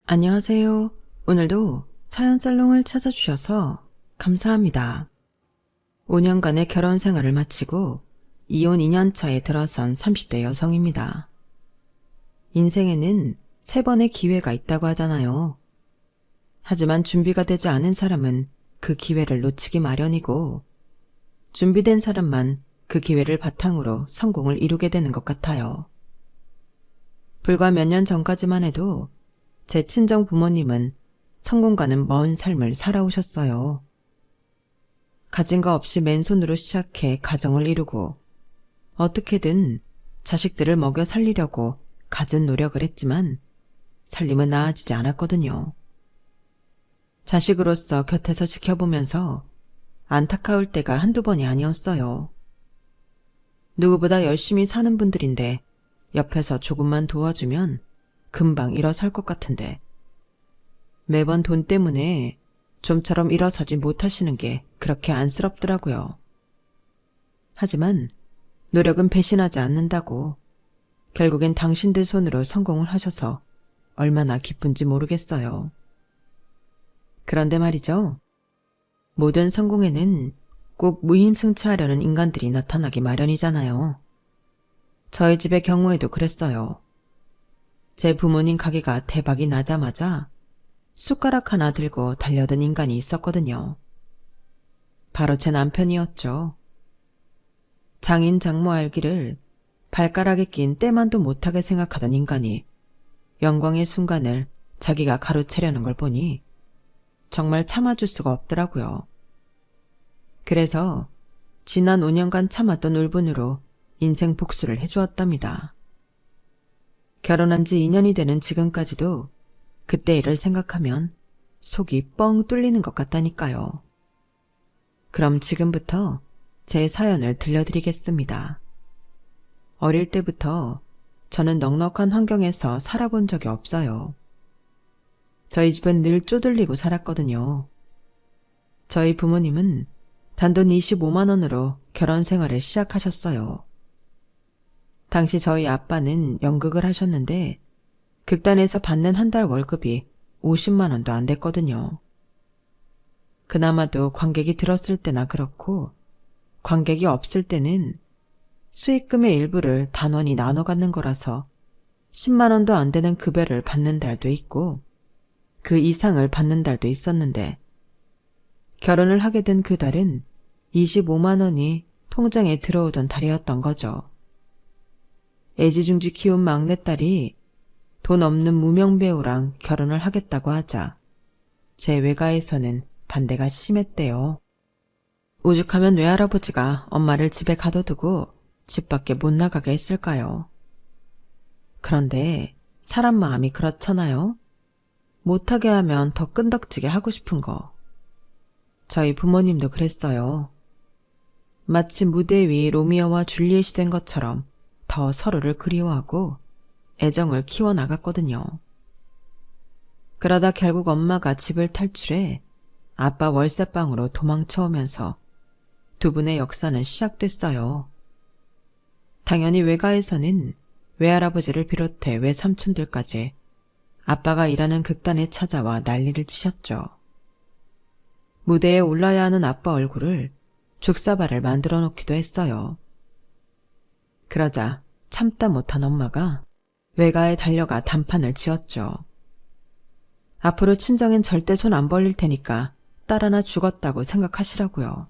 안녕하세요. 오늘도 차연살롱을 찾아주셔서 감사합니다. 5년간의 결혼 생활을 마치고 이혼 2년 차에 들어선 30대 여성입니다. 인생에는 3번의 기회가 있다고 하잖아요. 하지만 준비가 되지 않은 사람은 그 기회를 놓치기 마련이고, 준비된 사람만 그 기회를 바탕으로 성공을 이루게 되는 것 같아요. 불과 몇 년 전까지만 해도 제 친정 부모님은 성공과는 먼 삶을 살아오셨어요. 가진 거 없이 맨손으로 시작해 가정을 이루고 어떻게든 자식들을 먹여 살리려고 갖은 노력을 했지만 살림은 나아지지 않았거든요. 자식으로서 곁에서 지켜보면서 안타까울 때가 한두 번이 아니었어요. 누구보다 열심히 사는 분들인데 옆에서 조금만 도와주면 금방 일어설 것 같은데 매번 돈 때문에 좀처럼 일어서지 못하시는 게 그렇게 안쓰럽더라고요. 하지만 노력은 배신하지 않는다고, 결국엔 당신들 손으로 성공을 하셔서 얼마나 기쁜지 모르겠어요. 그런데 말이죠. 모든 성공에는 꼭 무임승차하려는 인간들이 나타나기 마련이잖아요. 저희 집의 경우에도 그랬어요. 제 부모님 가게가 대박이 나자마자 숟가락 하나 들고 달려든 인간이 있었거든요. 바로 제 남편이었죠. 장인 장모 알기를 발가락에 낀 때만도 못하게 생각하던 인간이 영광의 순간을 자기가 가로채려는 걸 보니 정말 참아줄 수가 없더라고요. 그래서 지난 5년간 참았던 울분으로 인생 복수를 해주었답니다. 결혼한 지 2년이 되는 지금까지도 그때 일을 생각하면 속이 뻥 뚫리는 것 같다니까요. 그럼 지금부터 제 사연을 들려드리겠습니다. 어릴 때부터 저는 넉넉한 환경에서 살아본 적이 없어요. 저희 집은 늘 쪼들리고 살았거든요. 저희 부모님은 단돈 25만 원으로 결혼 생활을 시작하셨어요. 당시 저희 아빠는 연극을 하셨는데 극단에서 받는 한 달 월급이 50만 원도 안 됐거든요. 그나마도 관객이 들었을 때나 그렇고, 관객이 없을 때는 수익금의 일부를 단원이 나눠 갖는 거라서 10만 원도 안 되는 급여를 받는 달도 있고 그 이상을 받는 달도 있었는데, 결혼을 하게 된 그 달은 25만 원이 통장에 들어오던 달이었던 거죠. 애지중지 키운 막내딸이 돈 없는 무명배우랑 결혼을 하겠다고 하자 제 외가에서는 반대가 심했대요. 오죽하면 외할아버지가 엄마를 집에 가둬두고 집 밖에 못 나가게 했을까요? 그런데 사람 마음이 그렇잖아요. 못하게 하면 더 끈덕지게 하고 싶은 거. 저희 부모님도 그랬어요. 마치 무대 위 로미오와 줄리엣이 된 것처럼 더 서로를 그리워하고 애정을 키워나갔거든요. 그러다 결국 엄마가 집을 탈출해 아빠 월세방으로 도망쳐오면서 두 분의 역사는 시작됐어요. 당연히 외가에서는 외할아버지를 비롯해 외삼촌들까지 아빠가 일하는 극단에 찾아와 난리를 치셨죠. 무대에 올라야 하는 아빠 얼굴을 죽사발을 만들어 놓기도 했어요. 그러자 참다 못한 엄마가 외가에 달려가 단판을 지었죠. 앞으로 친정엔 절대 손 안 벌릴 테니까 딸 하나 죽었다고 생각하시라고요.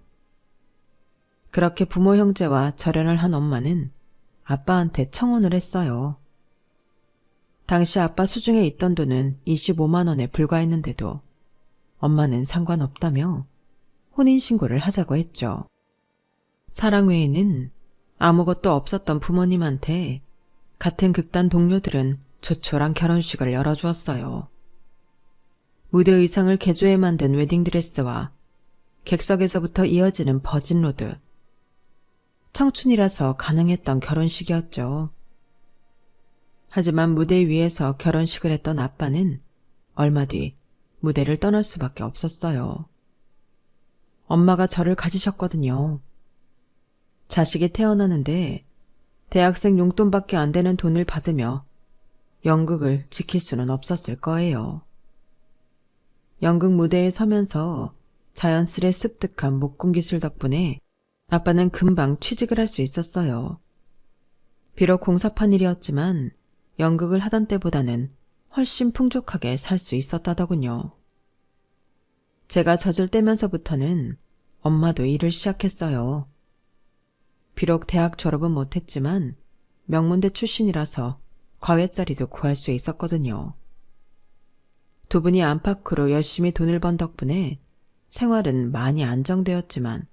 그렇게 부모 형제와 절연을 한 엄마는 아빠한테 청혼을 했어요. 당시 아빠 수중에 있던 돈은 25만 원에 불과했는데도 엄마는 상관없다며 혼인신고를 하자고 했죠. 사랑 외에는 아무것도 없었던 부모님한테 같은 극단 동료들은 조촐한 결혼식을 열어주었어요. 무대 의상을 개조해 만든 웨딩드레스와 객석에서부터 이어지는 버진로드. 청춘이라서 가능했던 결혼식이었죠. 하지만 무대 위에서 결혼식을 했던 아빠는 얼마 뒤 무대를 떠날 수밖에 없었어요. 엄마가 저를 가지셨거든요. 자식이 태어나는데 대학생 용돈밖에 안 되는 돈을 받으며 연극을 지킬 수는 없었을 거예요. 연극 무대에 서면서 자연스레 습득한 목공 기술 덕분에 아빠는 금방 취직을 할 수 있었어요. 비록 공사판 일이었지만 연극을 하던 때보다는 훨씬 풍족하게 살 수 있었다더군요. 제가 젖을 떼면서부터는 엄마도 일을 시작했어요. 비록 대학 졸업은 못했지만 명문대 출신이라서 과외자리도 구할 수 있었거든요. 두 분이 안팎으로 열심히 돈을 번 덕분에 생활은 많이 안정되었지만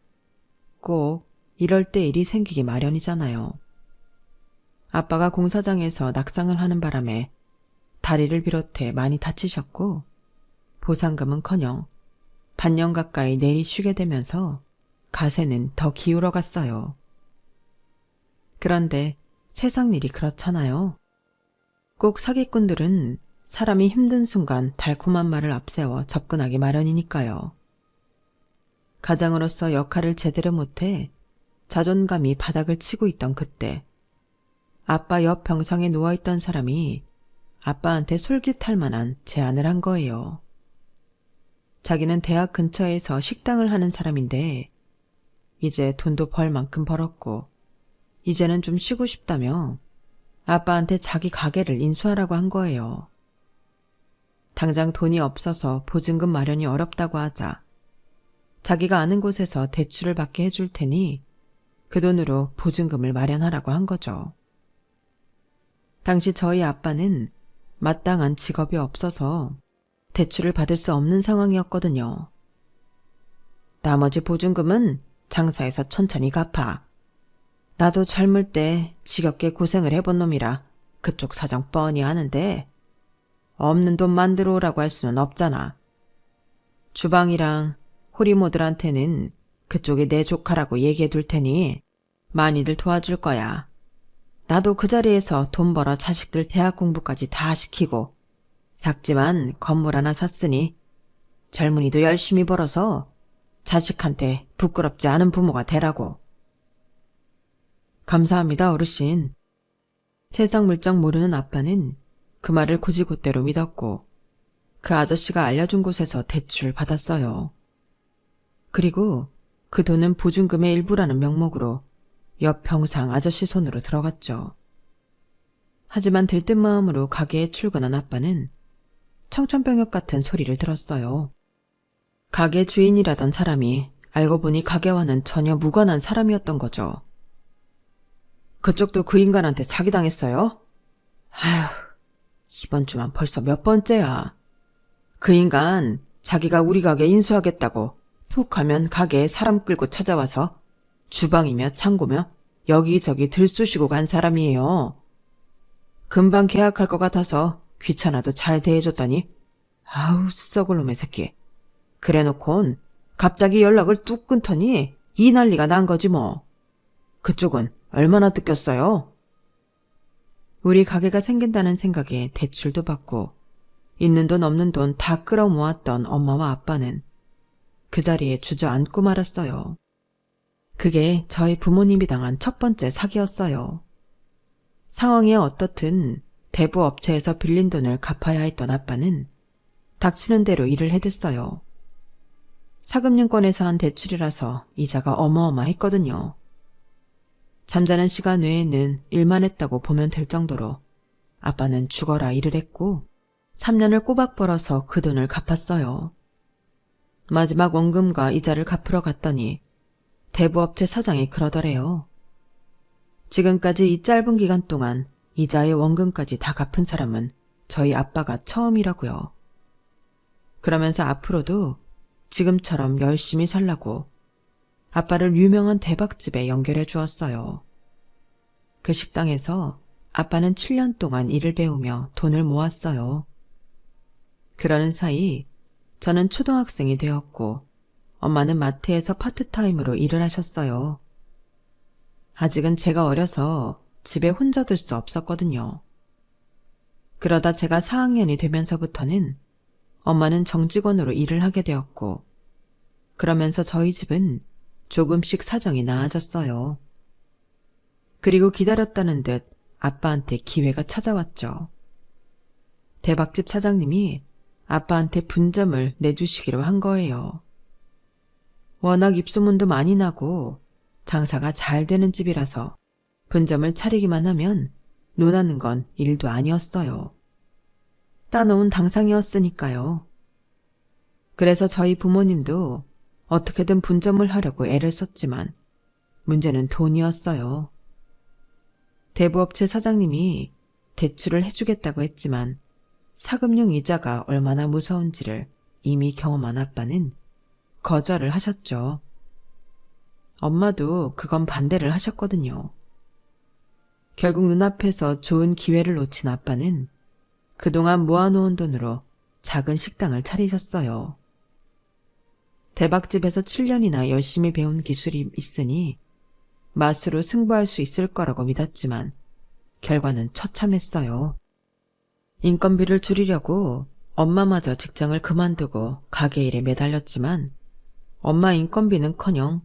꼭 이럴 때 일이 생기기 마련이잖아요. 아빠가 공사장에서 낙상을 하는 바람에 다리를 비롯해 많이 다치셨고 보상금은커녕 반년 가까이 내리 쉬게 되면서 가세는 더 기울어 갔어요. 그런데 세상 일이 그렇잖아요. 꼭 사기꾼들은 사람이 힘든 순간 달콤한 말을 앞세워 접근하기 마련이니까요. 가장으로서 역할을 제대로 못해 자존감이 바닥을 치고 있던 그때 아빠 옆 병상에 누워있던 사람이 아빠한테 솔깃할 만한 제안을 한 거예요. 자기는 대학 근처에서 식당을 하는 사람인데 이제 돈도 벌 만큼 벌었고 이제는 좀 쉬고 싶다며 아빠한테 자기 가게를 인수하라고 한 거예요. 당장 돈이 없어서 보증금 마련이 어렵다고 하자 자기가 아는 곳에서 대출을 받게 해줄 테니 그 돈으로 보증금을 마련하라고 한 거죠. 당시 저희 아빠는 마땅한 직업이 없어서 대출을 받을 수 없는 상황이었거든요. 나머지 보증금은 장사해서 천천히 갚아. 나도 젊을 때 지겹게 고생을 해본 놈이라 그쪽 사정 뻔히 아는데 없는 돈 만들어 오라고 할 수는 없잖아. 주방이랑 호리모들한테는 그쪽이 내 조카라고 얘기해 둘 테니 많이들 도와줄 거야. 나도 그 자리에서 돈 벌어 자식들 대학 공부까지 다 시키고 작지만 건물 하나 샀으니 젊은이도 열심히 벌어서 자식한테 부끄럽지 않은 부모가 되라고. 감사합니다, 어르신. 세상 물정 모르는 아빠는 그 말을 곧이곧대로 믿었고 그 아저씨가 알려준 곳에서 대출 받았어요. 그리고 그 돈은 보증금의 일부라는 명목으로 옆 병상 아저씨 손으로 들어갔죠. 하지만 들뜬 마음으로 가게에 출근한 아빠는 청천벽력 같은 소리를 들었어요. 가게 주인이라던 사람이 알고 보니 가게와는 전혀 무관한 사람이었던 거죠. 그쪽도 그 인간한테 사기당했어요? 아휴, 이번 주만 벌써 몇 번째야. 그 인간 자기가 우리 가게 인수하겠다고 툭 하면 가게에 사람 끌고 찾아와서 주방이며 창고며 여기저기 들쑤시고 간 사람이에요. 금방 계약할 것 같아서 귀찮아도 잘 대해줬더니 아우 썩을 놈의 새끼. 그래놓곤 갑자기 연락을 뚝 끊더니 이 난리가 난 거지 뭐. 그쪽은 얼마나 뜯겼어요? 우리 가게가 생긴다는 생각에 대출도 받고 있는 돈 없는 돈 다 끌어모았던 엄마와 아빠는 그 자리에 주저앉고 말았어요. 그게 저희 부모님이 당한 첫 번째 사기였어요. 상황이 어떻든 대부 업체에서 빌린 돈을 갚아야 했던 아빠는 닥치는 대로 일을 해댔어요. 사금융권에서 한 대출이라서 이자가 어마어마했거든요. 잠자는 시간 외에는 일만 했다고 보면 될 정도로 아빠는 죽어라 일을 했고 3년을 꼬박 벌어서 그 돈을 갚았어요. 마지막 원금과 이자를 갚으러 갔더니 대부업체 사장이 그러더래요. 지금까지 이 짧은 기간 동안 이자의 원금까지 다 갚은 사람은 저희 아빠가 처음이라고요. 그러면서 앞으로도 지금처럼 열심히 살라고 아빠를 유명한 대박집에 연결해 주었어요. 그 식당에서 아빠는 7년 동안 일을 배우며 돈을 모았어요. 그러는 사이 저는 초등학생이 되었고 엄마는 마트에서 파트타임으로 일을 하셨어요. 아직은 제가 어려서 집에 혼자 둘 수 없었거든요. 그러다 제가 4학년이 되면서부터는 엄마는 정직원으로 일을 하게 되었고 그러면서 저희 집은 조금씩 사정이 나아졌어요. 그리고 기다렸다는 듯 아빠한테 기회가 찾아왔죠. 대박집 사장님이 아빠한테 분점을 내주시기로 한 거예요. 워낙 입소문도 많이 나고 장사가 잘 되는 집이라서 분점을 차리기만 하면 논하는 건 일도 아니었어요. 따놓은 당상이었으니까요. 그래서 저희 부모님도 어떻게든 분점을 하려고 애를 썼지만 문제는 돈이었어요. 대부업체 사장님이 대출을 해주겠다고 했지만 사금융 이자가 얼마나 무서운지를 이미 경험한 아빠는 거절을 하셨죠. 엄마도 그건 반대를 하셨거든요. 결국 눈앞에서 좋은 기회를 놓친 아빠는 그동안 모아놓은 돈으로 작은 식당을 차리셨어요. 대박집에서 7년이나 열심히 배운 기술이 있으니 맛으로 승부할 수 있을 거라고 믿었지만 결과는 처참했어요. 인건비를 줄이려고 엄마마저 직장을 그만두고 가게 일에 매달렸지만 엄마 인건비는커녕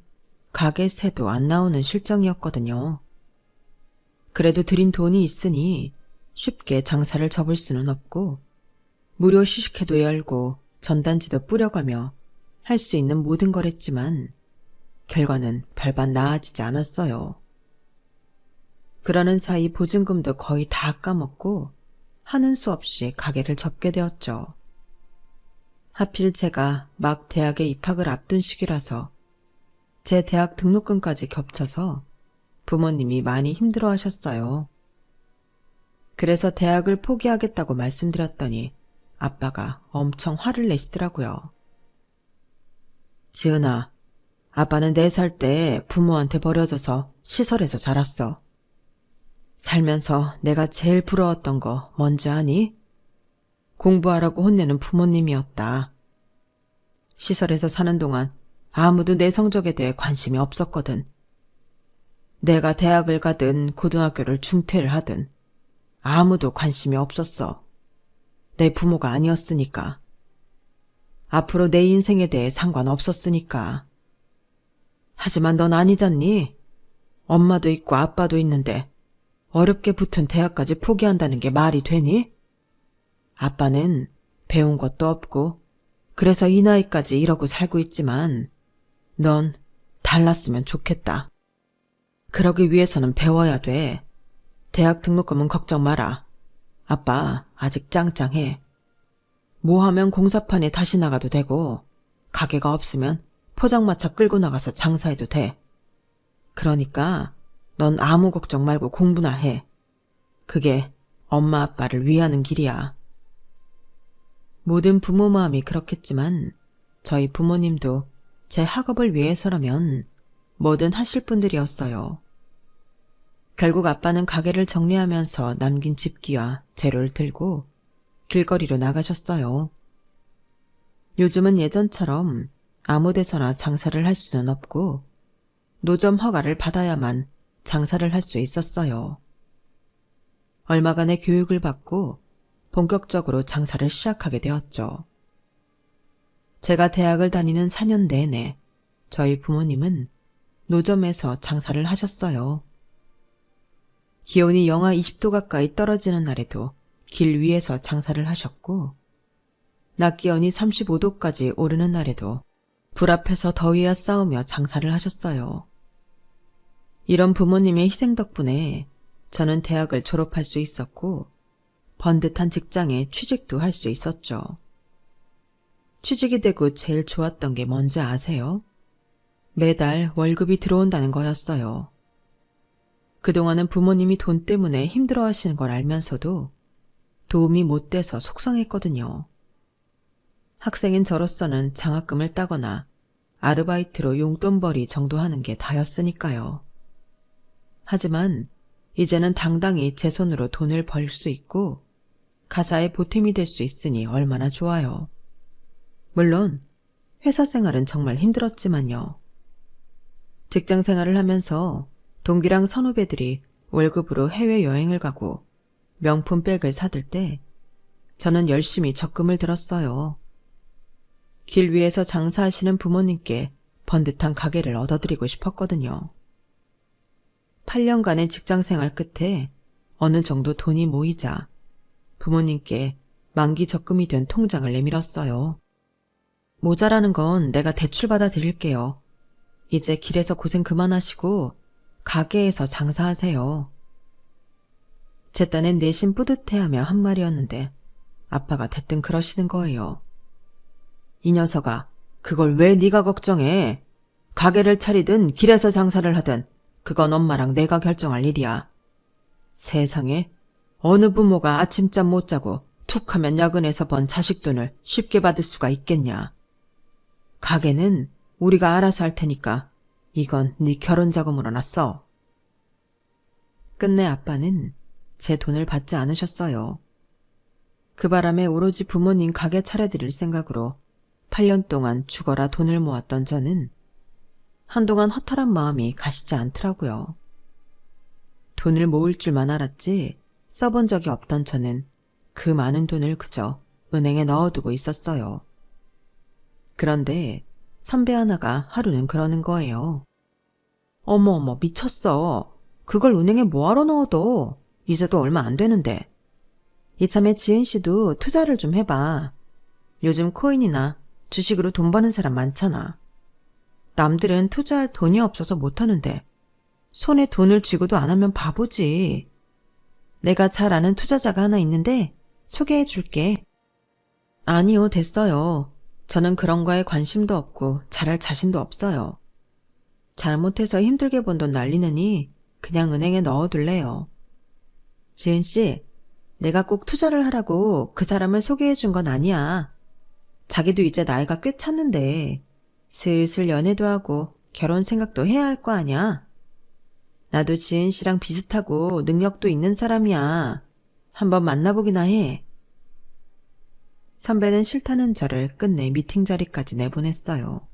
가게 새도 안 나오는 실정이었거든요. 그래도 들인 돈이 있으니 쉽게 장사를 접을 수는 없고 무료 시식회도 열고 전단지도 뿌려가며 할 수 있는 모든 걸 했지만 결과는 별반 나아지지 않았어요. 그러는 사이 보증금도 거의 다 까먹고 하는 수 없이 가게를 접게 되었죠. 하필 제가 막 대학에 입학을 앞둔 시기라서 제 대학 등록금까지 겹쳐서 부모님이 많이 힘들어하셨어요. 그래서 대학을 포기하겠다고 말씀드렸더니 아빠가 엄청 화를 내시더라고요. 지은아, 아빠는 4살 때 부모한테 버려져서 시설에서 자랐어. 살면서 내가 제일 부러웠던 거 뭔지 아니? 공부하라고 혼내는 부모님이었다. 시설에서 사는 동안 아무도 내 성적에 대해 관심이 없었거든. 내가 대학을 가든 고등학교를 중퇴를 하든 아무도 관심이 없었어. 내 부모가 아니었으니까. 앞으로 내 인생에 대해 상관없었으니까. 하지만 넌 아니잖니? 엄마도 있고 아빠도 있는데 어렵게 붙은 대학까지 포기한다는 게 말이 되니? 아빠는 배운 것도 없고 그래서 이 나이까지 이러고 살고 있지만 넌 달랐으면 좋겠다. 그러기 위해서는 배워야 돼. 대학 등록금은 걱정 마라. 아빠 아직 짱짱해. 뭐 하면 공사판에 다시 나가도 되고 가게가 없으면 포장마차 끌고 나가서 장사해도 돼. 그러니까 넌 아무 걱정 말고 공부나 해. 그게 엄마 아빠를 위하는 길이야. 모든 부모 마음이 그렇겠지만 저희 부모님도 제 학업을 위해서라면 뭐든 하실 분들이었어요. 결국 아빠는 가게를 정리하면서 남긴 집기와 재료를 들고 길거리로 나가셨어요. 요즘은 예전처럼 아무 데서나 장사를 할 수는 없고 노점 허가를 받아야만 장사를 할 수 있었어요. 얼마간의 교육을 받고 본격적으로 장사를 시작하게 되었죠. 제가 대학을 다니는 4년 내내 저희 부모님은 노점에서 장사를 하셨어요. 기온이 영하 20도 가까이 떨어지는 날에도 길 위에서 장사를 하셨고 낮 기온이 35도까지 오르는 날에도 불 앞에서 더위와 싸우며 장사를 하셨어요. 이런 부모님의 희생 덕분에 저는 대학을 졸업할 수 있었고 번듯한 직장에 취직도 할 수 있었죠. 취직이 되고 제일 좋았던 게 뭔지 아세요? 매달 월급이 들어온다는 거였어요. 그동안은 부모님이 돈 때문에 힘들어하시는 걸 알면서도 도움이 못 돼서 속상했거든요. 학생인 저로서는 장학금을 따거나 아르바이트로 용돈벌이 정도 하는 게 다였으니까요. 하지만 이제는 당당히 제 손으로 돈을 벌 수 있고 가사에 보탬이 될 수 있으니 얼마나 좋아요. 물론 회사 생활은 정말 힘들었지만요. 직장 생활을 하면서 동기랑 선후배들이 월급으로 해외여행을 가고 명품 백을 사들 때 저는 열심히 적금을 들었어요. 길 위에서 장사하시는 부모님께 번듯한 가게를 얻어드리고 싶었거든요. 8년간의 직장 생활 끝에 어느 정도 돈이 모이자 부모님께 만기 적금이 된 통장을 내밀었어요. 모자라는 건 내가 대출받아 드릴게요. 이제 길에서 고생 그만하시고 가게에서 장사하세요. 제 딴엔 내심 뿌듯해하며 한 말이었는데 아빠가 대뜸 그러시는 거예요. 이 녀석아, 그걸 왜 네가 걱정해? 가게를 차리든 길에서 장사를 하든 그건 엄마랑 내가 결정할 일이야. 세상에 어느 부모가 아침잠 못 자고 툭 하면 야근해서 번 자식 돈을 쉽게 받을 수가 있겠냐. 가게는 우리가 알아서 할 테니까 이건 네 결혼 자금으로 놨어. 끝내 아빠는 제 돈을 받지 않으셨어요. 그 바람에 오로지 부모님 가게 차려드릴 생각으로 8년 동안 죽어라 돈을 모았던 저는 한동안 허탈한 마음이 가시지 않더라고요. 돈을 모을 줄만 알았지 써본 적이 없던 저는 그 많은 돈을 그저 은행에 넣어두고 있었어요. 그런데 선배 하나가 하루는 그러는 거예요. 어머 미쳤어. 그걸 은행에 뭐하러 넣어둬. 이제도 얼마 안 되는데. 이참에 지은 씨도 투자를 좀 해봐. 요즘 코인이나 주식으로 돈 버는 사람 많잖아. 남들은 투자할 돈이 없어서 못하는데 손에 돈을 쥐고도 안 하면 바보지. 내가 잘 아는 투자자가 하나 있는데 소개해 줄게. 아니요, 됐어요. 저는 그런 거에 관심도 없고 잘할 자신도 없어요. 잘못해서 힘들게 번 돈 날리느니 그냥 은행에 넣어둘래요. 지은 씨, 내가 꼭 투자를 하라고 그 사람을 소개해 준 건 아니야. 자기도 이제 나이가 꽤 찼는데 슬슬 연애도 하고 결혼 생각도 해야 할 거 아냐. 나도 지은 씨랑 비슷하고 능력도 있는 사람이야. 한번 만나보기나 해. 선배는 싫다는 저를 끝내 미팅 자리까지 내보냈어요.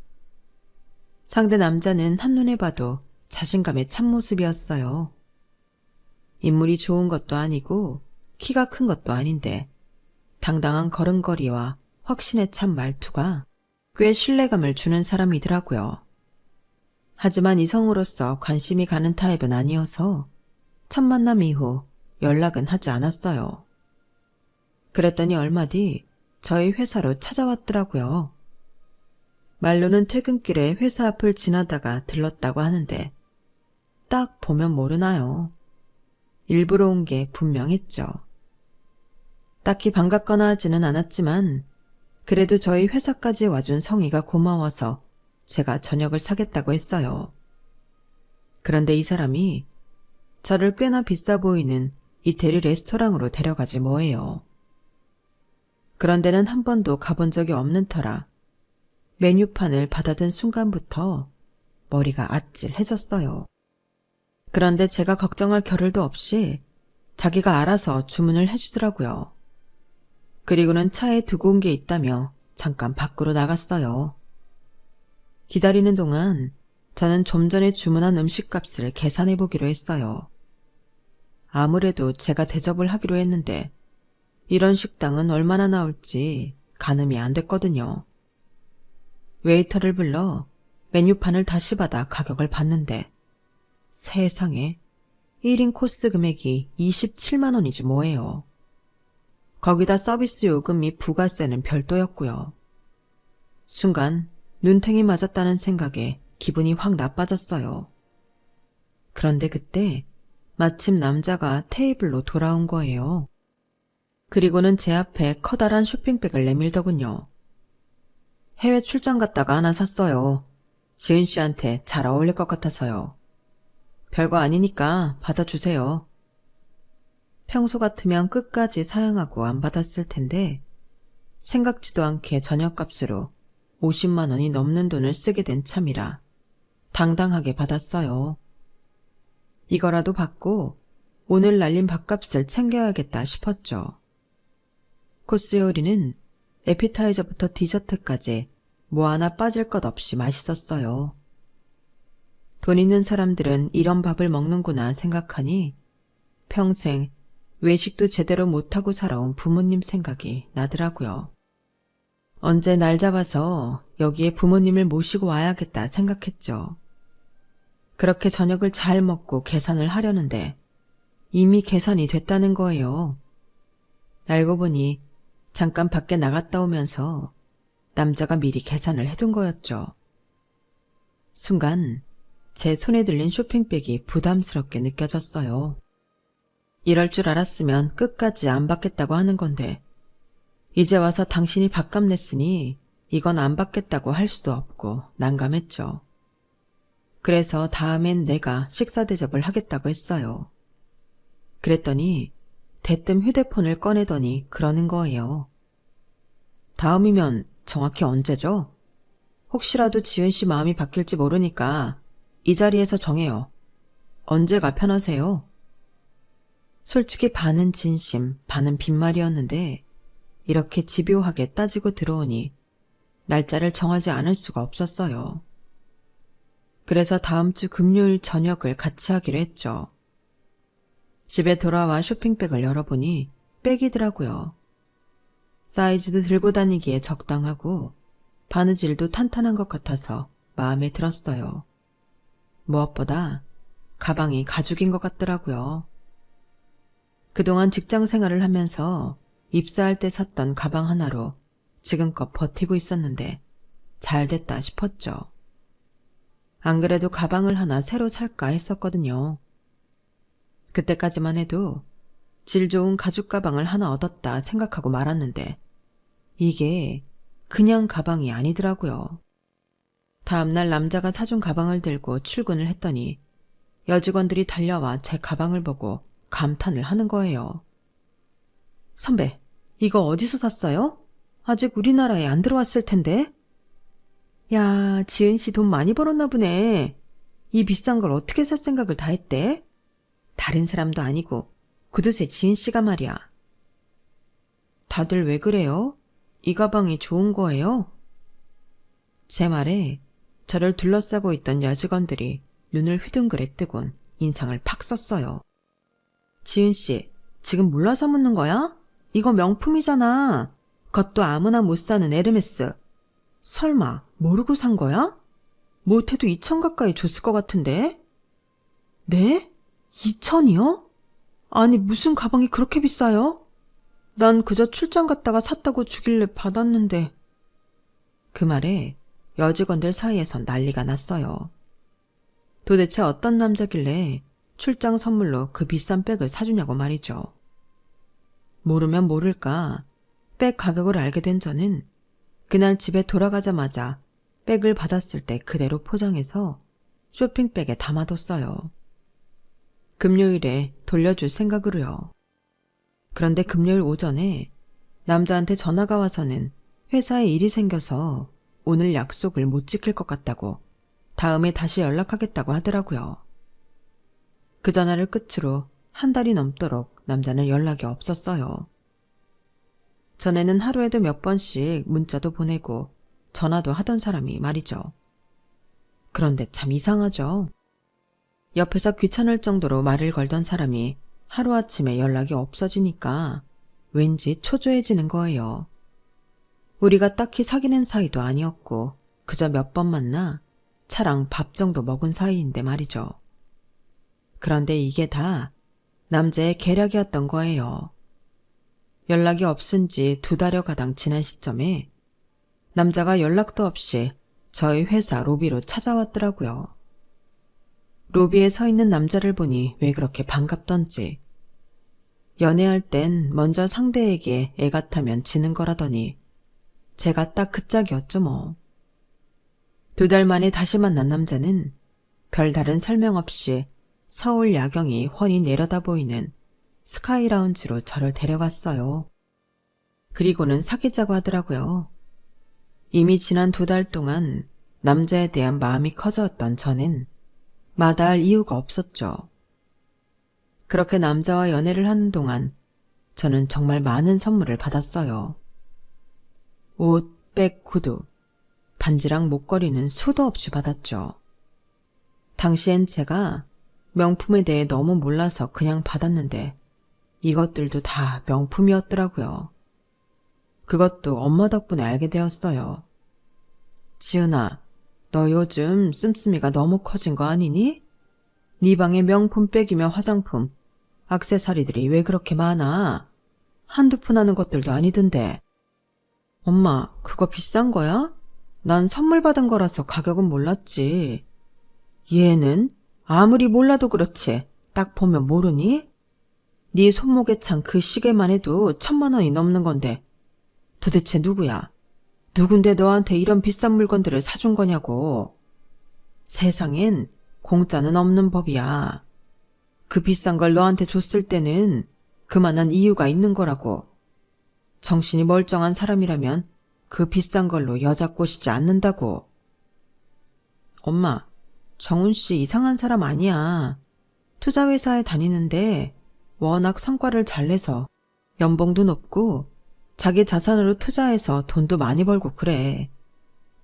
상대 남자는 한눈에 봐도 자신감의 참모습이었어요. 인물이 좋은 것도 아니고 키가 큰 것도 아닌데 당당한 걸음걸이와 확신에 찬 말투가 꽤 신뢰감을 주는 사람이더라고요. 하지만 이성으로서 관심이 가는 타입은 아니어서 첫 만남 이후 연락은 하지 않았어요. 그랬더니 얼마 뒤 저희 회사로 찾아왔더라고요. 말로는 퇴근길에 회사 앞을 지나다가 들렀다고 하는데 딱 보면 모르나요? 일부러 온 게 분명했죠. 딱히 반갑거나 하지는 않았지만 그래도 저희 회사까지 와준 성의가 고마워서 제가 저녁을 사겠다고 했어요. 그런데 이 사람이 저를 꽤나 비싸 보이는 이태리 레스토랑으로 데려가지 뭐예요. 그런 데는 한 번도 가본 적이 없는 터라 메뉴판을 받아든 순간부터 머리가 아찔해졌어요. 그런데 제가 걱정할 겨를도 없이 자기가 알아서 주문을 해주더라고요. 그리고는 차에 두고 온 게 있다며 잠깐 밖으로 나갔어요. 기다리는 동안 저는 좀 전에 주문한 음식값을 계산해 보기로 했어요. 아무래도 제가 대접을 하기로 했는데 이런 식당은 얼마나 나올지 가늠이 안 됐거든요. 웨이터를 불러 메뉴판을 다시 받아 가격을 봤는데 세상에 1인 코스 금액이 27만 원이지 뭐예요. 거기다 서비스 요금 및 부가세는 별도였고요. 순간 눈탱이 맞았다는 생각에 기분이 확 나빠졌어요. 그런데 그때 마침 남자가 테이블로 돌아온 거예요. 그리고는 제 앞에 커다란 쇼핑백을 내밀더군요. 해외 출장 갔다가 하나 샀어요. 지은 씨한테 잘 어울릴 것 같아서요. 별거 아니니까 받아주세요. 평소 같으면 끝까지 사양하고 안 받았을 텐데 생각지도 않게 저녁값으로 50만 원이 넘는 돈을 쓰게 된 참이라 당당하게 받았어요. 이거라도 받고 오늘 날린 밥값을 챙겨야겠다 싶었죠. 코스 요리는 에피타이저부터 디저트까지 뭐 하나 빠질 것 없이 맛있었어요. 돈 있는 사람들은 이런 밥을 먹는구나 생각하니 평생 외식도 제대로 못하고 살아온 부모님 생각이 나더라고요. 언제 날 잡아서 여기에 부모님을 모시고 와야겠다 생각했죠. 그렇게 저녁을 잘 먹고 계산을 하려는데 이미 계산이 됐다는 거예요. 알고 보니 잠깐 밖에 나갔다 오면서 남자가 미리 계산을 해둔 거였죠. 순간 제 손에 들린 쇼핑백이 부담스럽게 느껴졌어요. 이럴 줄 알았으면 끝까지 안 받겠다고 하는 건데 이제 와서 당신이 밥값 냈으니 이건 안 받겠다고 할 수도 없고 난감했죠. 그래서 다음엔 내가 식사 대접을 하겠다고 했어요. 그랬더니 대뜸 휴대폰을 꺼내더니 그러는 거예요. 다음이면 정확히 언제죠? 혹시라도 지은 씨 마음이 바뀔지 모르니까 이 자리에서 정해요. 언제가 편하세요? 솔직히 반은 진심, 반은 빈말이었는데 이렇게 집요하게 따지고 들어오니 날짜를 정하지 않을 수가 없었어요. 그래서 다음 주 금요일 저녁을 같이 하기로 했죠. 집에 돌아와 쇼핑백을 열어보니 백이더라고요. 사이즈도 들고 다니기에 적당하고 바느질도 탄탄한 것 같아서 마음에 들었어요. 무엇보다 가방이 가죽인 것 같더라고요. 그동안 직장 생활을 하면서 입사할 때 샀던 가방 하나로 지금껏 버티고 있었는데 잘 됐다 싶었죠. 안 그래도 가방을 하나 새로 살까 했었거든요. 그때까지만 해도 질 좋은 가죽 가방을 하나 얻었다 생각하고 말았는데 이게 그냥 가방이 아니더라고요. 다음날 남자가 사준 가방을 들고 출근을 했더니 여직원들이 달려와 제 가방을 보고 감탄을 하는 거예요. 선배, 이거 어디서 샀어요? 아직 우리나라에 안 들어왔을 텐데. 야, 지은 씨 돈 많이 벌었나 보네. 이 비싼 걸 어떻게 살 생각을 다 했대? 다른 사람도 아니고 구두쇠 지은 씨가 말이야. 다들 왜 그래요? 이 가방이 좋은 거예요? 제 말에 저를 둘러싸고 있던 여직원들이 눈을 휘둥그레 뜨곤 인상을 팍 썼어요. 지은 씨, 지금 몰라서 묻는 거야? 이거 명품이잖아. 그것도 아무나 못 사는 에르메스. 설마 모르고 산 거야? 못해도 2천 가까이 줬을 것 같은데. 네? 2천이요? 아니 무슨 가방이 그렇게 비싸요? 난 그저 출장 갔다가 샀다고 주길래 받았는데. 그 말에 여직원들 사이에선 난리가 났어요. 도대체 어떤 남자길래 출장 선물로 그 비싼 백을 사주냐고 말이죠. 모르면 모를까 백 가격을 알게 된 저는 그날 집에 돌아가자마자 백을 받았을 때 그대로 포장해서 쇼핑백에 담아뒀어요. 금요일에 돌려줄 생각으로요. 그런데 금요일 오전에 남자한테 전화가 와서는 회사에 일이 생겨서 오늘 약속을 못 지킬 것 같다고 다음에 다시 연락하겠다고 하더라고요. 그 전화를 끝으로 한 달이 넘도록 남자는 연락이 없었어요. 전에는 하루에도 몇 번씩 문자도 보내고 전화도 하던 사람이 말이죠. 그런데 참 이상하죠. 옆에서 귀찮을 정도로 말을 걸던 사람이 하루아침에 연락이 없어지니까 왠지 초조해지는 거예요. 우리가 딱히 사귀는 사이도 아니었고 그저 몇 번 만나 차랑 밥 정도 먹은 사이인데 말이죠. 그런데 이게 다 남자의 계략이었던 거예요. 연락이 없은 지 2달여 가당 지난 시점에 남자가 연락도 없이 저희 회사 로비로 찾아왔더라고요. 로비에 서 있는 남자를 보니 왜 그렇게 반갑던지. 연애할 땐 먼저 상대에게 애 같으면 지는 거라더니 제가 딱 그 짝이었죠 뭐. 2달 만에 다시 만난 남자는 별다른 설명 없이 서울 야경이 훤히 내려다 보이는 스카이 라운지로 저를 데려갔어요. 그리고는 사귀자고 하더라고요. 이미 지난 2달 동안 남자에 대한 마음이 커졌던 저는 마다할 이유가 없었죠. 그렇게 남자와 연애를 하는 동안 저는 정말 많은 선물을 받았어요. 옷, 백, 구두, 반지랑 목걸이는 수도 없이 받았죠. 당시엔 제가 명품에 대해 너무 몰라서 그냥 받았는데 이것들도 다 명품이었더라고요. 그것도 엄마 덕분에 알게 되었어요. 지은아, 너 요즘 씀씀이가 너무 커진 거 아니니? 네 방에 명품 백이며 화장품, 액세서리들이 왜 그렇게 많아? 한두 푼 하는 것들도 아니던데. 엄마, 그거 비싼 거야? 난 선물 받은 거라서 가격은 몰랐지. 얘는 아무리 몰라도 그렇지. 딱 보면 모르니? 네 손목에 찬 그 시계만 해도 1,000만 원이 넘는 건데 도대체 누구야? 누군데 너한테 이런 비싼 물건들을 사준 거냐고. 세상엔 공짜는 없는 법이야. 그 비싼 걸 너한테 줬을 때는 그만한 이유가 있는 거라고. 정신이 멀쩡한 사람이라면 그 비싼 걸로 여자 꼬시지 않는다고. 엄마, 정훈 씨 이상한 사람 아니야. 투자회사에 다니는데 워낙 성과를 잘 내서 연봉도 높고 자기 자산으로 투자해서 돈도 많이 벌고 그래.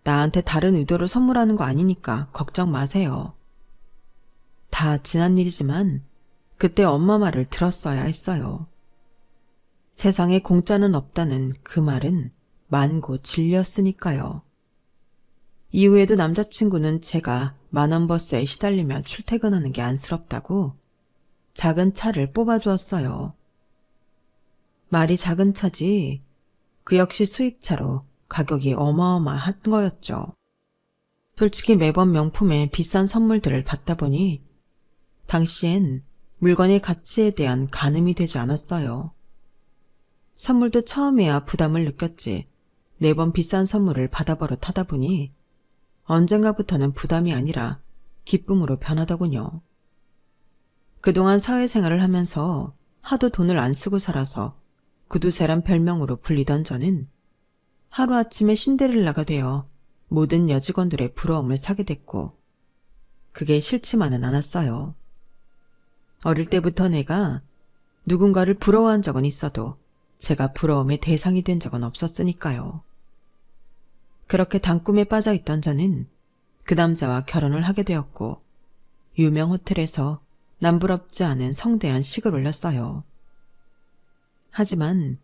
나한테 다른 의도로 선물하는 거 아니니까 걱정 마세요. 다 지난 일이지만 그때 엄마 말을 들었어야 했어요. 세상에 공짜는 없다는 그 말은 만고 진리였으니까요. 이후에도 남자친구는 제가 만원버스에 시달리며 출퇴근하는 게 안쓰럽다고 작은 차를 뽑아주었어요. 말이 작은 차지 그 역시 수입차로 가격이 어마어마한 거였죠. 솔직히 매번 명품에 비싼 선물들을 받다 보니 당시엔 물건의 가치에 대한 가늠이 되지 않았어요. 선물도 처음에야 부담을 느꼈지 매번 비싼 선물을 받아버릇하다 보니 언젠가부터는 부담이 아니라 기쁨으로 변하더군요. 그동안 사회생활을 하면서 하도 돈을 안 쓰고 살아서 구두쇠란 별명으로 불리던 저는 하루아침에 신데렐라가 되어 모든 여직원들의 부러움을 사게 됐고 그게 싫지만은 않았어요. 어릴 때부터 내가 누군가를 부러워한 적은 있어도 제가 부러움의 대상이 된 적은 없었으니까요. 그렇게 단꿈에 빠져있던 저는 그 남자와 결혼을 하게 되었고 유명 호텔에서 남부럽지 않은 성대한 식을 올렸어요. 하지만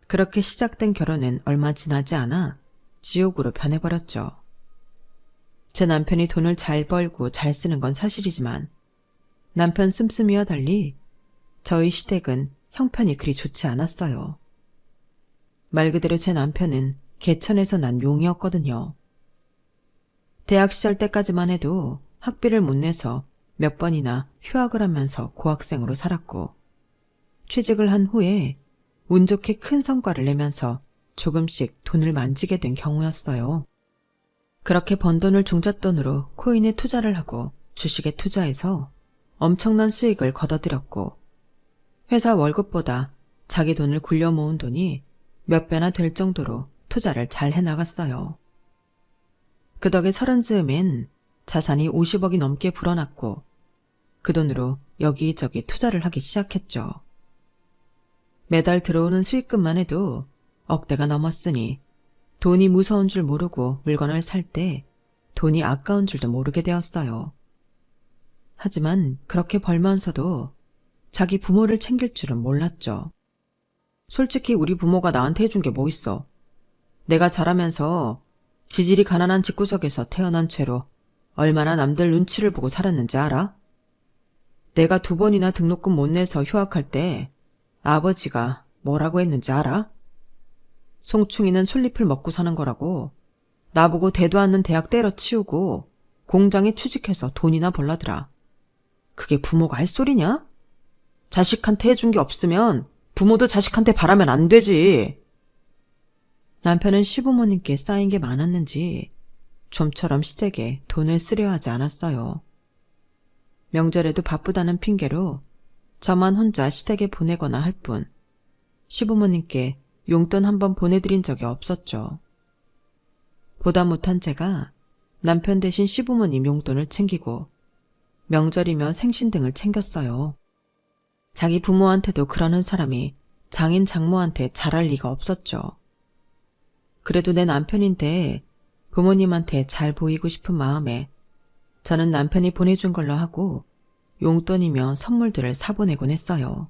그렇게 시작된 결혼은 얼마 지나지 않아 지옥으로 변해버렸죠. 제 남편이 돈을 잘 벌고 잘 쓰는 건 사실이지만 남편 씀씀이와 달리 저희 시댁은 형편이 그리 좋지 않았어요. 말 그대로 제 남편은 개천에서 난 용이었거든요. 대학 시절 때까지만 해도 학비를 못 내서 몇 번이나 휴학을 하면서 고학생으로 살았고 취직을 한 후에 운 좋게 큰 성과를 내면서 조금씩 돈을 만지게 된 경우였어요. 그렇게 번 돈을 종잣돈으로 코인에 투자를 하고 주식에 투자해서 엄청난 수익을 거둬들였고 회사 월급보다 자기 돈을 굴려 모은 돈이 몇 배나 될 정도로 투자를 잘 해나갔어요. 그 덕에 30즈음엔 자산이 50억이 넘게 불어났고 그 돈으로 여기저기 투자를 하기 시작했죠. 매달 들어오는 수익금만 해도 억대가 넘었으니 돈이 무서운 줄 모르고 물건을 살 때 돈이 아까운 줄도 모르게 되었어요. 하지만 그렇게 벌면서도 자기 부모를 챙길 줄은 몰랐죠. 솔직히 우리 부모가 나한테 해준 게 뭐 있어. 내가 자라면서 지질이 가난한 집구석에서 태어난 채로 얼마나 남들 눈치를 보고 살았는지 알아? 내가 2번이나 등록금 못 내서 휴학할 때 아버지가 뭐라고 했는지 알아? 송충이는 솔잎을 먹고 사는 거라고 나보고 대도 않는 대학 때려치우고 공장에 취직해서 돈이나 벌라더라. 그게 부모가 할 소리냐? 자식한테 해준 게 없으면 부모도 자식한테 바라면 안 되지. 남편은 시부모님께 쌓인 게 많았는지 좀처럼 시댁에 돈을 쓰려 하지 않았어요. 명절에도 바쁘다는 핑계로 저만 혼자 시댁에 보내거나 할 뿐 시부모님께 용돈 한 번 보내드린 적이 없었죠. 보다 못한 제가 남편 대신 시부모님 용돈을 챙기고 명절이며 생신 등을 챙겼어요. 자기 부모한테도 그러는 사람이 장인 장모한테 잘할 리가 없었죠. 그래도 내 남편인데 부모님한테 잘 보이고 싶은 마음에 저는 남편이 보내준 걸로 하고 용돈이며 선물들을 사보내곤 했어요.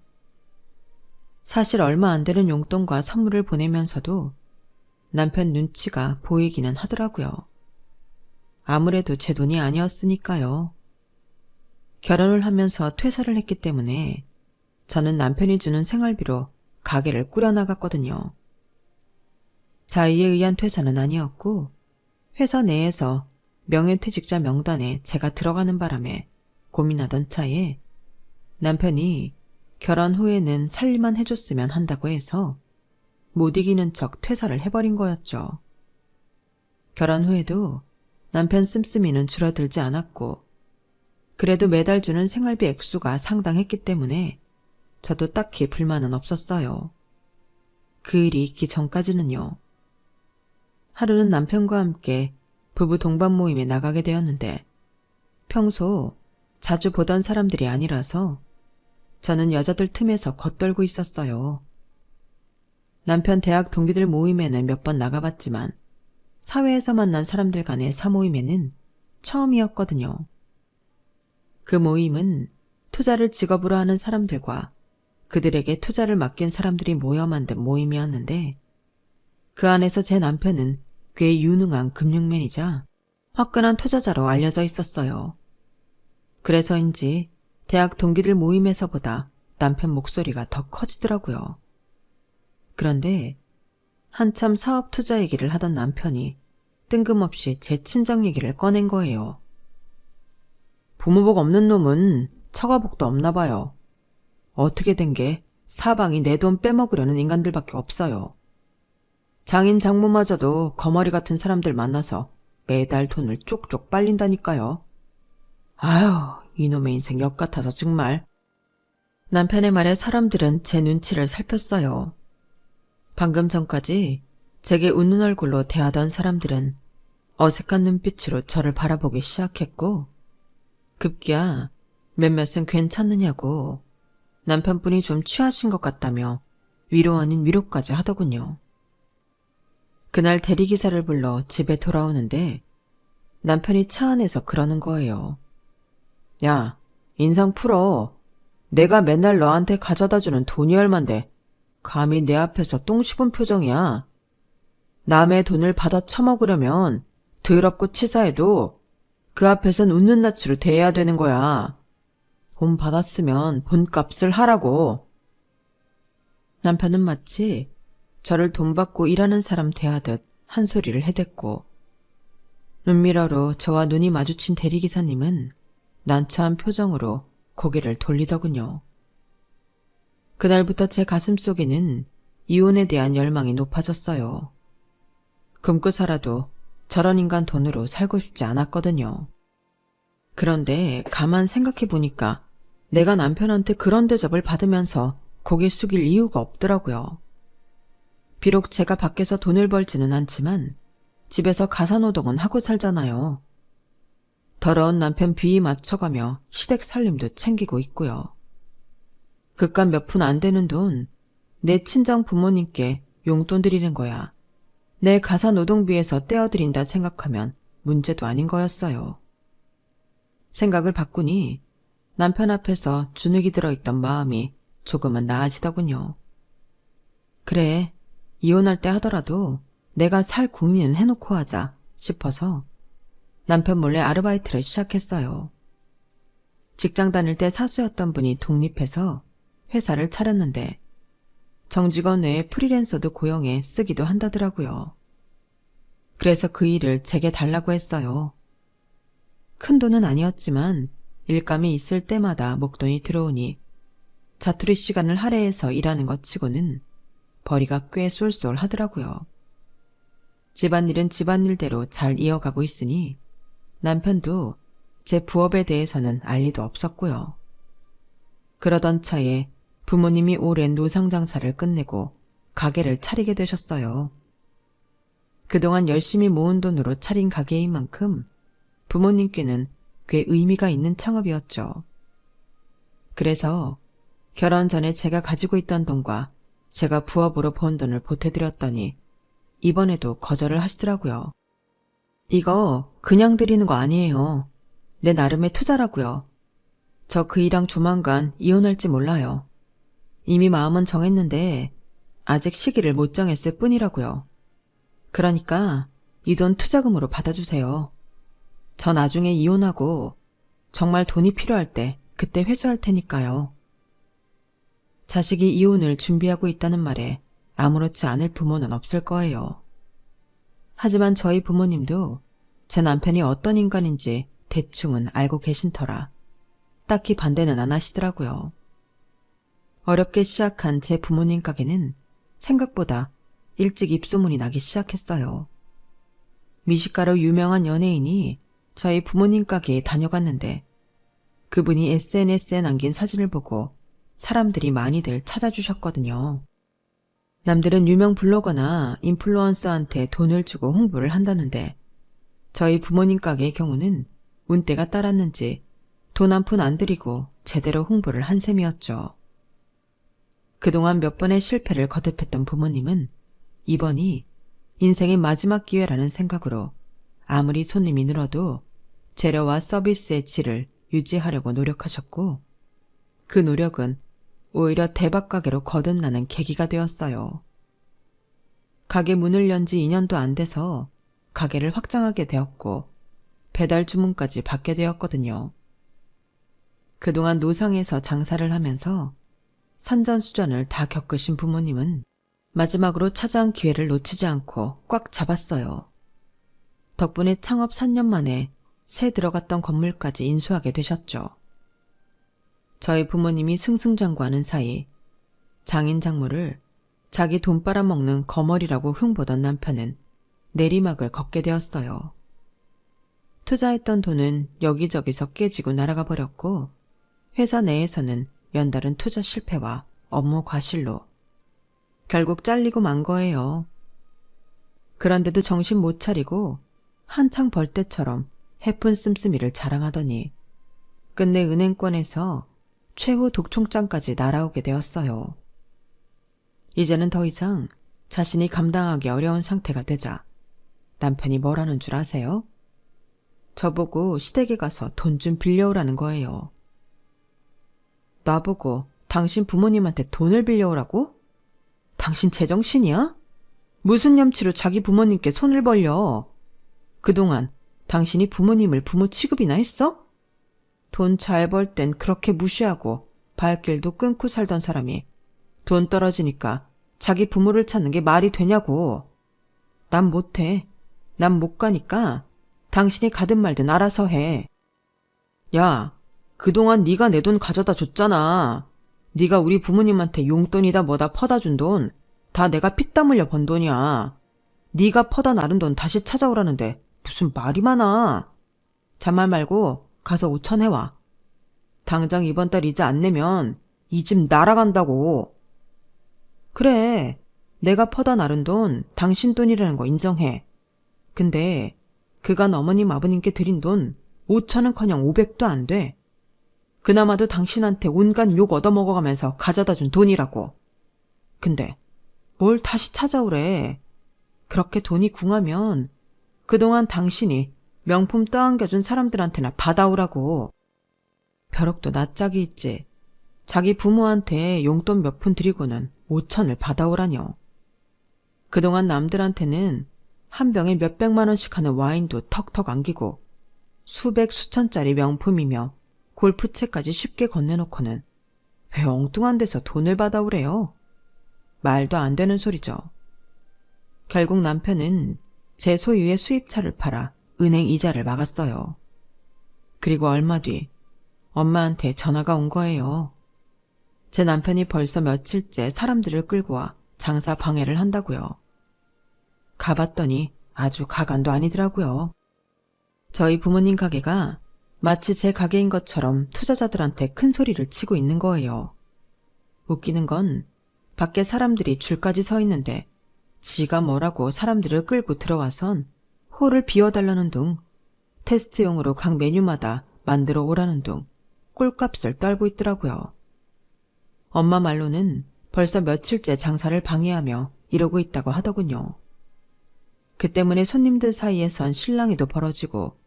사실 얼마 안 되는 용돈과 선물을 보내면서도 남편 눈치가 보이기는 하더라고요. 아무래도 제 돈이 아니었으니까요. 결혼을 하면서 퇴사를 했기 때문에 저는 남편이 주는 생활비로 가게를 꾸려나갔거든요. 자의에 의한 퇴사는 아니었고 회사 내에서 명예퇴직자 명단에 제가 들어가는 바람에 고민하던 차에 남편이 결혼 후에는 살림만 해줬으면 한다고 해서 못 이기는 척 퇴사를 해버린 거였죠. 결혼 후에도 남편 씀씀이는 줄어들지 않았고 그래도 매달 주는 생활비 액수가 상당했기 때문에 저도 딱히 불만은 없었어요. 그 일이 있기 전까지는요. 하루는 남편과 함께 부부 동반 모임에 나가게 되었는데 평소 자주 보던 사람들이 아니라서 저는 여자들 틈에서 겉돌고 있었어요. 남편 대학 동기들 모임에는 몇 번 나가봤지만 사회에서 만난 사람들 간의 사모임에는 처음이었거든요. 그 모임은 투자를 직업으로 하는 사람들과 그들에게 투자를 맡긴 사람들이 모여 만든 모임이었는데 그 안에서 제 남편은 꽤 유능한 금융맨이자 화끈한 투자자로 알려져 있었어요. 그래서인지 대학 동기들 모임에서보다 남편 목소리가 더 커지더라고요. 그런데 한참 사업 투자 얘기를 하던 남편이 뜬금없이 제 친정 얘기를 꺼낸 거예요. 부모복 없는 놈은 처가복도 없나 봐요. 어떻게 된 게 사방이 내 돈 빼먹으려는 인간들밖에 없어요. 장인 장모마저도 거머리 같은 사람들 만나서 매달 돈을 쪽쪽 빨린다니까요. 아휴, 이놈의 인생 역 같아서 정말. 남편의 말에 사람들은 제 눈치를 살폈어요. 방금 전까지 제게 웃는 얼굴로 대하던 사람들은 어색한 눈빛으로 저를 바라보기 시작했고 급기야 몇몇은 괜찮느냐고 남편분이 좀 취하신 것 같다며 위로 아닌 위로까지 하더군요. 그날 대리기사를 불러 집에 돌아오는데 남편이 차 안에서 그러는 거예요. 야, 인상 풀어. 내가 맨날 너한테 가져다주는 돈이 얼만데 감히 내 앞에서 똥 씹은 표정이야. 남의 돈을 받아 처먹으려면 더럽고 치사해도 그 앞에선 웃는 낯으로 대해야 되는 거야. 돈 받았으면 본값을 하라고. 남편은 마치 저를 돈 받고 일하는 사람 대하듯 한 소리를 해댔고 눈미러로 저와 눈이 마주친 대리기사님은 난처한 표정으로 고개를 돌리더군요. 그날부터 제 가슴속에는 이혼에 대한 열망이 높아졌어요. 굶고 살아도 저런 인간 돈으로 살고 싶지 않았거든요. 그런데 가만 생각해보니까 내가 남편한테 그런 대접을 받으면서 고개 숙일 이유가 없더라고요. 비록 제가 밖에서 돈을 벌지는 않지만 집에서 가사노동은 하고 살잖아요. 더러운 남편 비위 맞춰가며 시댁 살림도 챙기고 있고요. 그깟 몇 푼 안 되는 돈 내 친정 부모님께 용돈 드리는 거야 내 가사노동비에서 떼어드린다 생각하면 문제도 아닌 거였어요. 생각을 바꾸니 남편 앞에서 주눅이 들어있던 마음이 조금은 나아지더군요. 그래, 이혼할 때 하더라도 내가 살 궁리는 해놓고 하자 싶어서 남편 몰래 아르바이트를 시작했어요. 직장 다닐 때 사수였던 분이 독립해서 회사를 차렸는데 정직원 외에 프리랜서도 고용해 쓰기도 한다더라고요. 그래서 그 일을 제게 달라고 했어요. 큰 돈은 아니었지만 일감이 있을 때마다 목돈이 들어오니 자투리 시간을 할애해서 일하는 것 치고는 벌이가 꽤 쏠쏠하더라고요. 집안일은 집안일대로 잘 이어가고 있으니 남편도 제 부업에 대해서는 알 리도 없었고요. 그러던 차에 부모님이 오랜 노상장사를 끝내고 가게를 차리게 되셨어요. 그동안 열심히 모은 돈으로 차린 가게인 만큼 부모님께는 꽤 의미가 있는 창업이었죠. 그래서 결혼 전에 제가 가지고 있던 돈과 제가 부업으로 번 돈을 보태드렸더니 이번에도 거절을 하시더라고요. 이거 그냥 드리는 거 아니에요. 내 나름의 투자라고요. 저 그 일랑 조만간 이혼할지 몰라요. 이미 마음은 정했는데 아직 시기를 못 정했을 뿐이라고요. 그러니까 이 돈 투자금으로 받아주세요. 저 나중에 이혼하고 정말 돈이 필요할 때 그때 회수할 테니까요. 자식이 이혼을 준비하고 있다는 말에 아무렇지 않을 부모는 없을 거예요. 하지만 저희 부모님도 제 남편이 어떤 인간인지 대충은 알고 계신 터라 딱히 반대는 안 하시더라고요. 어렵게 시작한 제 부모님 가게는 생각보다 일찍 입소문이 나기 시작했어요. 미식가로 유명한 연예인이 저희 부모님 가게에 다녀갔는데 그분이 SNS에 남긴 사진을 보고 사람들이 많이들 찾아주셨거든요. 남들은 유명 블로거나 인플루언서한테 돈을 주고 홍보를 한다는데 저희 부모님 가게의 경우는 운때가 따랐는지 돈 한 푼 안 들이고 제대로 홍보를 한 셈이었죠. 그동안 몇 번의 실패를 거듭했던 부모님은 이번이 인생의 마지막 기회라는 생각으로 아무리 손님이 늘어도 재료와 서비스의 질을 유지하려고 노력하셨고 그 노력은 오히려 대박 가게로 거듭나는 계기가 되었어요. 가게 문을 연 지 2년도 안 돼서 가게를 확장하게 되었고 배달 주문까지 받게 되었거든요. 그동안 노상에서 장사를 하면서 산전수전을 다 겪으신 부모님은 마지막으로 찾아온 기회를 놓치지 않고 꽉 잡았어요. 덕분에 창업 3년 만에 새 들어갔던 건물까지 인수하게 되셨죠. 저희 부모님이 승승장구하는 사이 장인 장모를 자기 돈 빨아먹는 거머리라고 흉보던 남편은 내리막을 걷게 되었어요. 투자했던 돈은 여기저기서 깨지고 날아가 버렸고 회사 내에서는 연달은 투자 실패와 업무 과실로 결국 잘리고 만 거예요. 그런데도 정신 못 차리고 한창 벌 때처럼 해픈 씀씀이를 자랑하더니 끝내 은행권에서 최후 독총장까지 날아오게 되었어요. 이제는 더 이상 자신이 감당하기 어려운 상태가 되자 남편이 뭐라는 줄 아세요? 저보고 시댁에 가서 돈 좀 빌려오라는 거예요. 나보고 당신 부모님한테 돈을 빌려오라고? 당신 제정신이야? 무슨 염치로 자기 부모님께 손을 벌려? 그동안 당신이 부모님을 부모 취급이나 했어? 돈 잘 벌 땐 그렇게 무시하고 발길도 끊고 살던 사람이 돈 떨어지니까 자기 부모를 찾는 게 말이 되냐고. 난 못해. 난 못 가니까 당신이 가든 말든 알아서 해. 야, 그동안 네가 내 돈 가져다 줬잖아. 네가 우리 부모님한테 용돈이다 뭐다 퍼다 준 돈 다 내가 피땀 흘려 번 돈이야. 네가 퍼다 나른 돈 다시 찾아오라는데 무슨 말이 많아. 잔말 말고 가서 5천 해와. 당장 이번 달 이자 안 내면 이 집 날아간다고. 그래, 내가 퍼다 나른 돈 당신 돈이라는 거 인정해. 근데 그간 어머님 아버님께 드린 돈 5천은커녕 500도 안 돼. 그나마도 당신한테 온갖 욕 얻어먹어가면서 가져다 준 돈이라고. 근데 뭘 다시 찾아오래. 그렇게 돈이 궁하면 그동안 당신이 명품 떠안겨준 사람들한테나 받아오라고. 벼락도 낯짝이 있지. 자기 부모한테 용돈 몇 푼 드리고는 5천을 받아오라뇨. 그동안 남들한테는 한 병에 몇백만 원씩 하는 와인도 턱턱 안기고 수백 수천짜리 명품이며 골프채까지 쉽게 건네놓고는 왜 엉뚱한 데서 돈을 받아오래요? 말도 안 되는 소리죠. 결국 남편은 제 소유의 수입차를 팔아 은행 이자를 막았어요. 그리고 얼마 뒤 엄마한테 전화가 온 거예요. 제 남편이 벌써 며칠째 사람들을 끌고 와 장사 방해를 한다고요. 가봤더니 아주 가관도 아니더라고요. 저희 부모님 가게가 마치 제 가게인 것처럼 투자자들한테 큰 소리를 치고 있는 거예요. 웃기는 건 밖에 사람들이 줄까지 서 있는데 지가 뭐라고 사람들을 끌고 들어와선 홀을 비워달라는 둥, 테스트용으로 각 메뉴마다 만들어 오라는 둥 꿀값을 떨고 있더라고요. 엄마 말로는 벌써 며칠째 장사를 방해하며 이러고 있다고 하더군요. 그 때문에 손님들 사이에선 실랑이도 벌어지고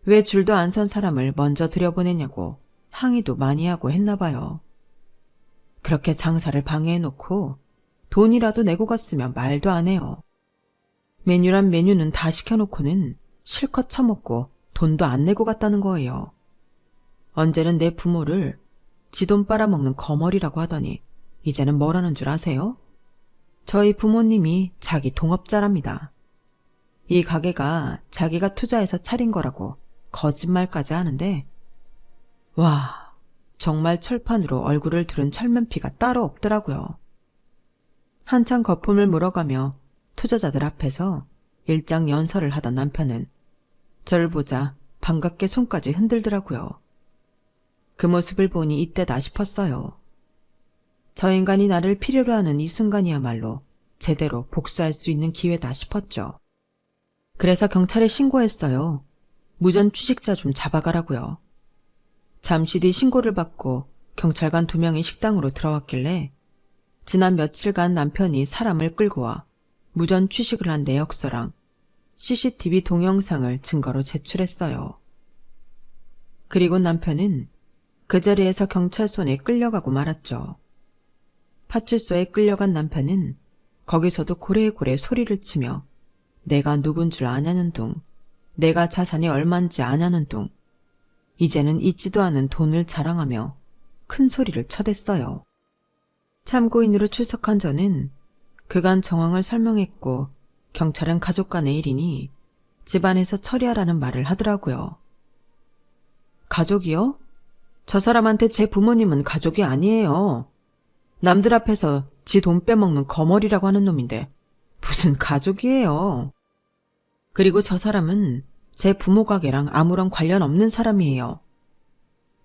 왜 줄도 안 선 사람을 먼저 들여보내냐고 항의도 많이 하고 했나 봐요. 그렇게 장사를 방해해놓고 돈이라도 내고 갔으면 말도 안 해요. 메뉴란 메뉴는 다 시켜놓고는 실컷 처먹고 돈도 안 내고 갔다는 거예요. 언제는 내 부모를 지 돈 빨아먹는 거머리라고 하더니 이제는 뭐라는 줄 아세요? 저희 부모님이 자기 동업자랍니다. 이 가게가 자기가 투자해서 차린 거라고 거짓말까지 하는데, 와, 정말 철판으로 얼굴을 두른 철면피가 따로 없더라고요. 한창 거품을 물어가며 투자자들 앞에서 일장 연설을 하던 남편은 저를 보자 반갑게 손까지 흔들더라고요. 그 모습을 보니 이때다 싶었어요. 저 인간이 나를 필요로 하는 이 순간이야말로 제대로 복수할 수 있는 기회다 싶었죠. 그래서 경찰에 신고했어요. 무전 취식자 좀 잡아가라고요. 잠시 뒤 신고를 받고 경찰관 2명이 식당으로 들어왔길래 지난 며칠간 남편이 사람을 끌고 와 무전 취식을 한 내역서랑 CCTV 동영상을 증거로 제출했어요. 그리고 남편은 그 자리에서 경찰 손에 끌려가고 말았죠. 파출소에 끌려간 남편은 거기서도 고래고래 소리를 치며 내가 누군 줄 아냐는 둥, 내가 자산이 얼만지 아냐는 둥, 이제는 있지도 않은 돈을 자랑하며 큰 소리를 쳐댔어요. 참고인으로 출석한 저는 그간 정황을 설명했고 경찰은 가족 간의 일이니 집안에서 처리하라는 말을 하더라고요. 가족이요? 저 사람한테 제 부모님은 가족이 아니에요. 남들 앞에서 지 돈 빼먹는 거머리라고 하는 놈인데 무슨 가족이에요. 그리고 저 사람은 제 부모 가게랑 아무런 관련 없는 사람이에요.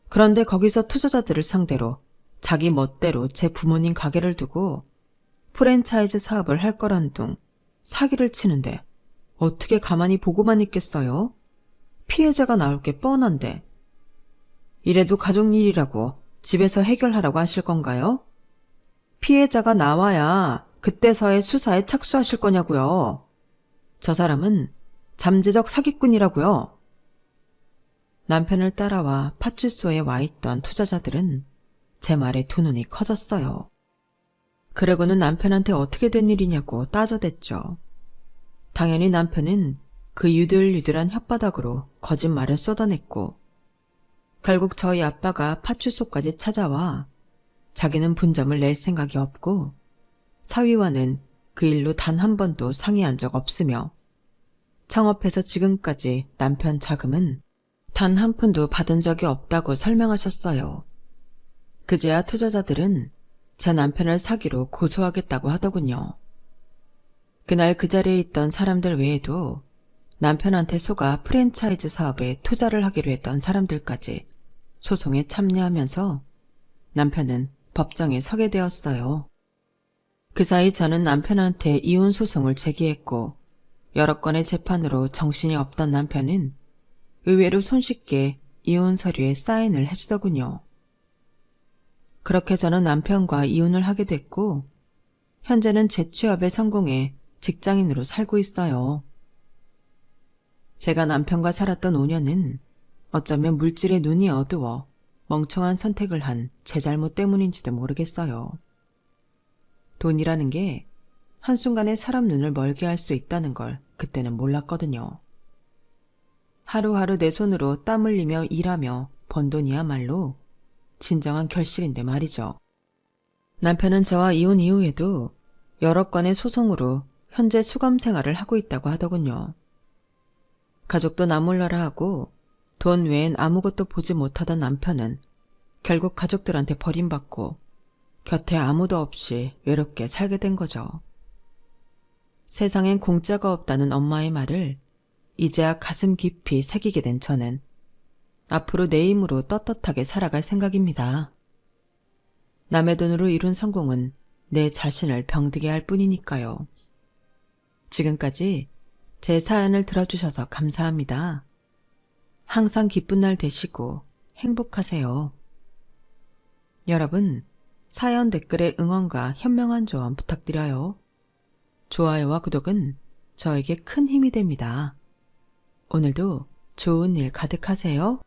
그런데 거기서 투자자들을 상대로 자기 멋대로 제 부모님 가게를 두고 프랜차이즈 사업을 할 거란 둥 사기를 치는데 어떻게 가만히 보고만 있겠어요? 피해자가 나올 게 뻔한데. 이래도 가족 일이라고 집에서 해결하라고 하실 건가요? 피해자가 나와야 그때서야 수사에 착수하실 거냐고요. 저 사람은 잠재적 사기꾼이라고요. 남편을 따라와 파출소에 와 있던 투자자들은 제 말에 두 눈이 커졌어요. 그러고는 남편한테 어떻게 된 일이냐고 따져댔죠. 당연히 남편은 그 유들유들한 혓바닥으로 거짓말을 쏟아냈고 결국 저희 아빠가 파출소까지 찾아와 자기는 분점을 낼 생각이 없고 사위와는 그 일로 단 한 번도 상의한 적 없으며 창업해서 지금까지 남편 자금은 단 한 푼도 받은 적이 없다고 설명하셨어요. 그제야 투자자들은 제 남편을 사기로 고소하겠다고 하더군요. 그날 그 자리에 있던 사람들 외에도 남편한테 속아 프랜차이즈 사업에 투자를 하기로 했던 사람들까지 소송에 참여하면서 남편은 법정에 서게 되었어요. 그 사이 저는 남편한테 이혼 소송을 제기했고 여러 건의 재판으로 정신이 없던 남편은 의외로 손쉽게 이혼 서류에 사인을 해주더군요. 그렇게 저는 남편과 이혼을 하게 됐고 현재는 재취업에 성공해 직장인으로 살고 있어요. 제가 남편과 살았던 5년은 어쩌면 물질에 눈이 어두워 멍청한 선택을 한 제 잘못 때문인지도 모르겠어요. 돈이라는 게 한순간에 사람 눈을 멀게 할 수 있다는 걸 그때는 몰랐거든요. 하루하루 내 손으로 땀 흘리며 일하며 번 돈이야말로 진정한 결실인데 말이죠. 남편은 저와 이혼 이후에도 여러 건의 소송으로 현재 수감 생활을 하고 있다고 하더군요. 가족도 나 몰라라 하고 돈 외엔 아무것도 보지 못하던 남편은 결국 가족들한테 버림받고 곁에 아무도 없이 외롭게 살게 된 거죠. 세상엔 공짜가 없다는 엄마의 말을 이제야 가슴 깊이 새기게 된 저는 앞으로 내 힘으로 떳떳하게 살아갈 생각입니다. 남의 돈으로 이룬 성공은 내 자신을 병들게 할 뿐이니까요. 지금까지 제 사연을 들어주셔서 감사합니다. 항상 기쁜 날 되시고 행복하세요. 여러분, 사연 댓글에 응원과 현명한 조언 부탁드려요. 좋아요와 구독은 저에게 큰 힘이 됩니다. 오늘도 좋은 일 가득하세요.